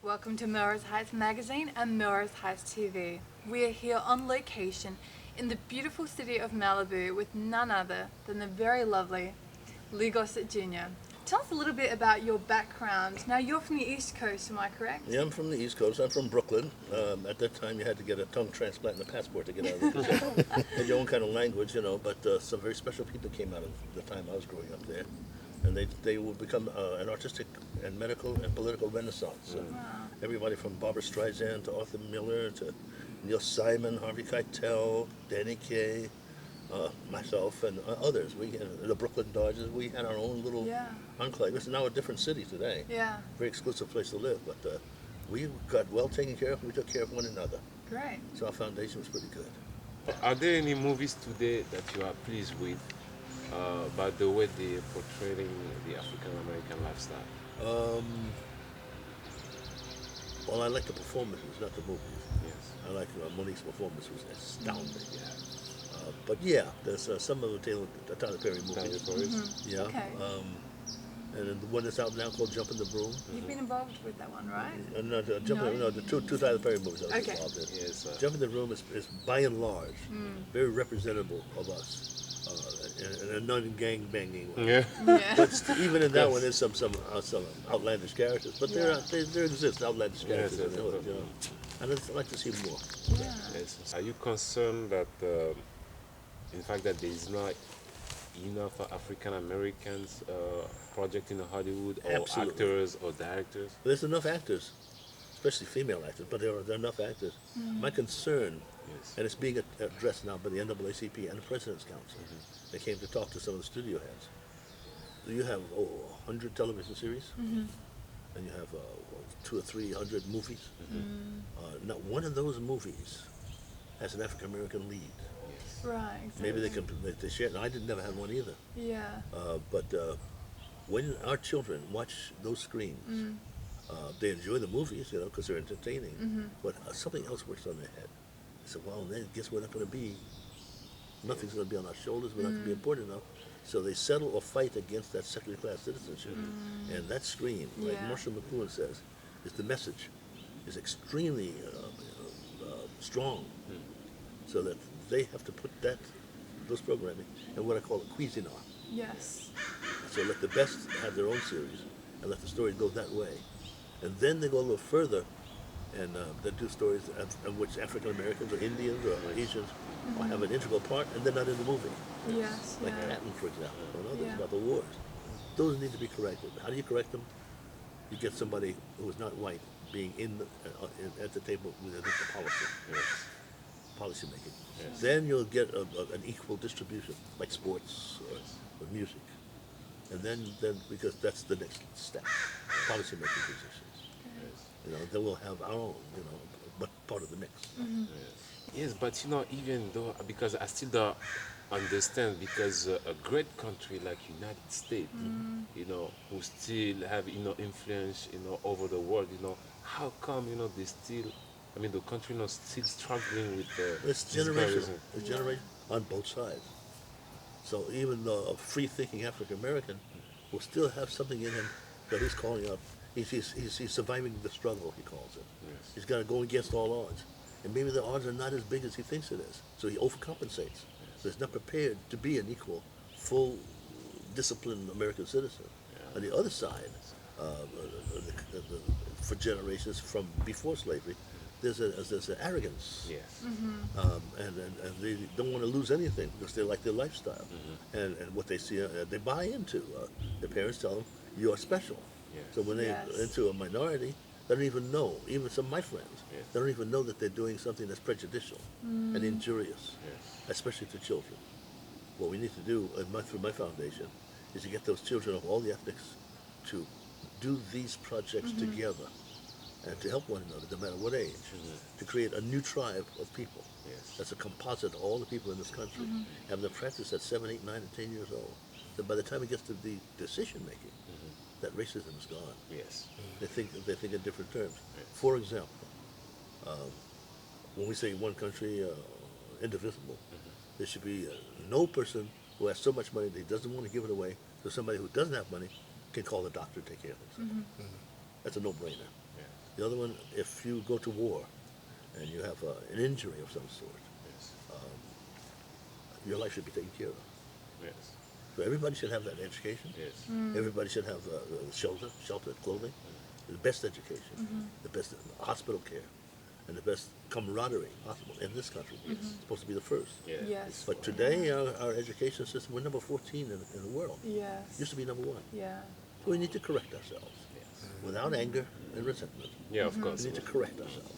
Welcome to Melrose Heights Magazine and Melrose Heights TV. We are here on location in the beautiful city of Malibu with none other than the very lovely Gossett Jr. Tell us a little bit about your background. Now, you're from the East Coast, am I correct? Yeah, I'm from the East Coast. I'm from Brooklyn. At that time, you had to get a tongue transplant and a passport to get out of it. 'Cause you had your own kind of language, but some very special people came out of the time I was growing up there. And they would become an artistic and medical and political renaissance. Wow. Everybody from Barbara Streisand to Arthur Miller to Neil Simon, Harvey Keitel, Danny Kaye, myself, and others. The Brooklyn Dodgers. We had our own little Yeah. enclave. It's now a different city today. Yeah. Very exclusive place to live, but we got well taken care of. We took care of one another, Great. so our foundation was pretty good. Are there any movies today that you are pleased with by the way they portraying the African American lifestyle? Well, I like the performances, not the movies. Yes. I like Monique's performance was astounding. But yeah, there's some of the Tyler Perry Tyler movies. Perry's? Yeah. Okay. And then the one that's out now called Jump in the Broom. You've been involved with that one, right? The two Tyler Perry movies I was Okay. involved in. Yes. Jump in the Room is by and large very representative of us. In a non-gang banging way. Yeah. Yeah. But even in that Yes. one, there's some outlandish characters. But Yeah. there exist outlandish characters. Yes, And I'd like to see more. Yeah. Yes. Are you concerned that, in fact, that there is not enough African Americans project in Hollywood, or Absolutely. actors or directors? There's enough actors, especially female actors, but there are enough actors. My concern, Yes. and it's being addressed now by the NAACP and the President's Council, they came to talk to some of the studio heads. You have 100 television series, and you have 200 or 300 movies. Not one of those movies has an African American lead. Yes. Right, exactly. Maybe they share. And I didn't never have one either. Yeah. But when our children watch those screens, they enjoy the movies, because they're entertaining. But something else works on their head. They say, well, then guess we're not going to be. Nothing's going to be on our shoulders. We're not going to be important enough. So they settle or fight against that second class citizenship. And that screen, like Yeah. Marshall McLuhan says, is the message, is extremely strong. So that they have to put those programming in what I call a Cuisinart. Yes. So let the best have their own series and let the stories go that way. And then they go a little further and they do stories of which African Americans or Indians or Asians have an integral part and they're not in the movie. Yes. Like Yeah. Patton, for example, and others Yeah. about the wars. Those need to be corrected. How do you correct them? You get somebody who is not white being at the table with the policy. Policy making. Yes. Then you'll get an equal distribution, like sports or music. And then because that's the next step, policy making positions. Then we'll have our own, but part of the mix. Yes, but even though, because I still don't understand, because a great country like United States, who still have, influence, over the world, how come, they still, the country, still struggling with It's this generational. comparison? It's generational on both sides. So even though a free-thinking African American will still have something in him that he's calling up. He's surviving the struggle, he calls it. Yes. He's got to go against all odds. And maybe the odds are not as big as he thinks it is. So he overcompensates. So he's not prepared to be an equal, full, disciplined American citizen. On the other side, for generations from before slavery, there's an arrogance. Yes. And they don't want to lose anything because they like their lifestyle. And what they see, they buy into. Their parents tell them, you're special. Yes. So when they're Yes. into a minority, they don't even know, even some of my friends, Yes. they don't even know that they're doing something that's prejudicial and injurious, Yes. especially to children. What we need to do through my foundation is to get those children of all the ethnics to do these projects together and to help one another, no matter what age, to create a new tribe of people. Yes. That's a composite of all the people in this country. Have them practice at 7, 8, 9, and 10 years old. So by the time it gets to the decision making, that racism is gone. Yes. They think in different terms. For example, when we say one country, indivisible, there should be no person who has so much money that he doesn't want to give it away, so somebody who doesn't have money can call the doctor and take care of themselves. That's a no-brainer. The other one, if you go to war and you have an injury of some sort, Yes. your life should be taken care of. Yes. So everybody should have that education. Yes. Everybody should have shelter, clothing, the best education, the best hospital care, and the best camaraderie possible in this country. It's supposed to be the first. Yeah. Yes. But today, our education system, we're number 14 in the world. Yes. Used to be number 1. Yeah. So we need to correct ourselves Yes. without anger and resentment. Yeah, of course. We need to correct ourselves.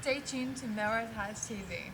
Stay tuned to Melrose Highs TV.